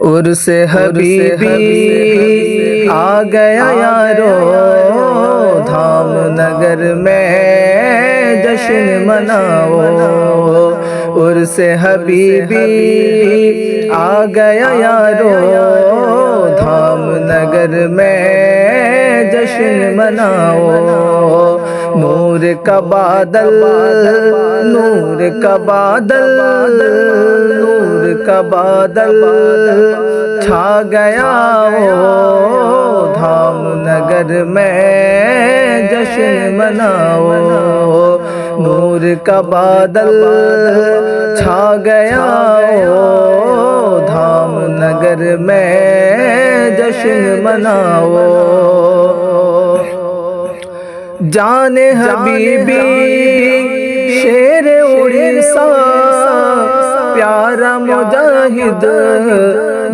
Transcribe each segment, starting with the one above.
عرس حبیبی آ گیا یارو، دھام نگر میں جشن مناؤ۔ عرس حبیبی آ گیا یارو، دھام نگر میں جشن مناؤ۔ نور کا بادل، نور کا بادل، نور کا بادل چھا گیا ہو، دھام نگر میں جشن مناؤ۔ نور کا بادل چھا گیا ہو، دھام نگر میں جشن مناؤ۔ جان حبیبی شیر اڑیسہ، پیارا مجاہد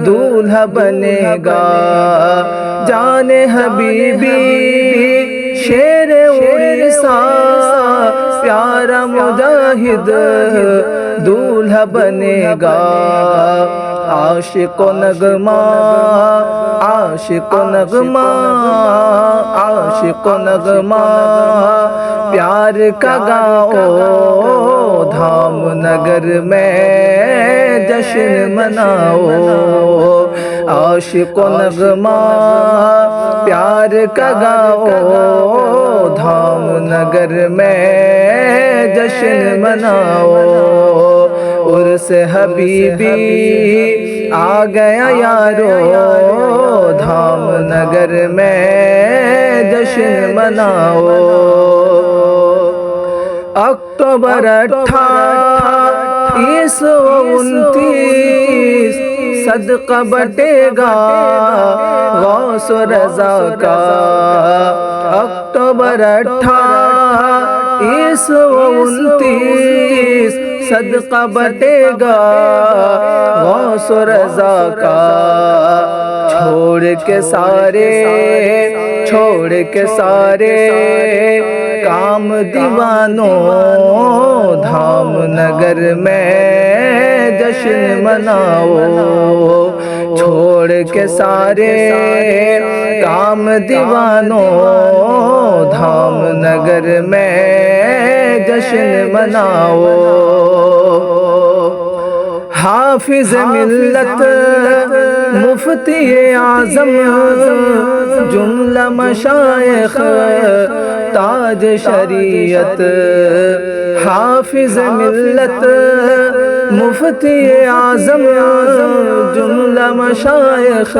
دولہا بنے گا۔ جان حبیبی شیر اڑیسہ، پیارا مجاہد دولہا بنے گا۔ عاشق و نغمہ، عاشق و نغمہ، عاشق و نغمہ پیار کا گاؤ، دھام نگر میں جشن مناؤ۔ عاشق و نغمہ پیار کا گاؤ، دھام نگر میں جشن مناؤ۔ عرس حبیبی آ گیا یارو، دھام نگر میں جشن مناؤ۔ اکتوبر 2829 صدقہ بٹے گا غوث و رضا کا۔ اکتوبر 2829 صدقہ بٹے گا غوث و رضا کا۔ چھوڑ کے سارے، چھوڑ کے سارے کام دیوانوں، دھام نگر میں جشن مناؤ۔ چھوڑ کے سارے کام دیوانوں، دھام نگر میں جشن مناؤ۔ حافظ ملت مفتی اعظم جملہ مشائخ تاج شریعت۔ حافظ ملت مفتی اعظم جملہ مشائخ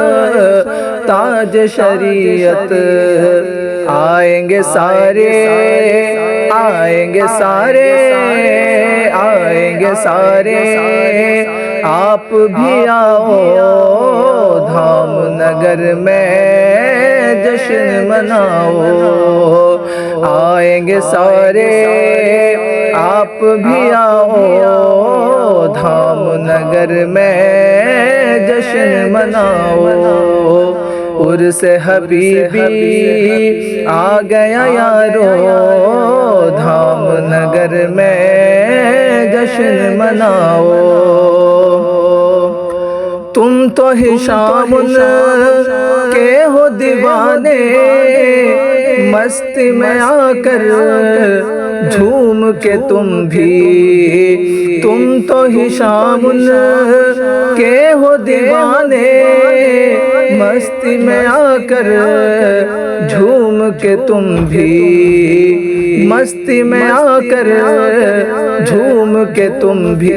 تاج شریعت۔ آئیں گے سارے، آئیں گے سارے، آئیں گے سارے، آپ بھی آؤ، دھام نگر میں جشن مناؤ۔ آئیں گے سارے، آپ بھی آؤ، دھام نگر میں جشن مناؤ۔ عرس حبیبی آ گیا یارو، دھام نگر میں جشن مناؤ۔ تم تو ہشام کے ہو دیوانے، مستی میں آ کر جھوم کے تم بھی۔ تم تو ہشام کے ہو دیوانے، مستی میں آ کر جھوم کے تم بھی۔ مستی میں آ کر جھوم کے تم بھی۔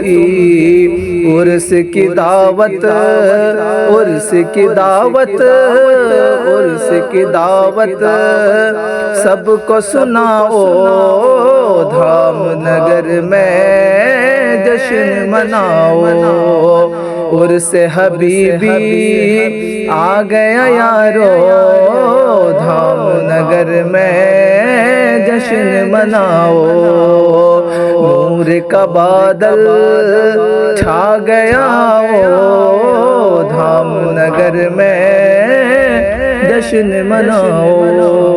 عرس کی دعوت، عرس کی دعوت، عرس کی دعوت سب کو سناؤ، دھام نگر میں جشن مناؤ۔ عرس حبیبی آ گیا یارو، دھام نگر میں جشن مناؤ۔ نور کا بادل چھا گیا ہو، دھام نگر میں جشن مناؤ۔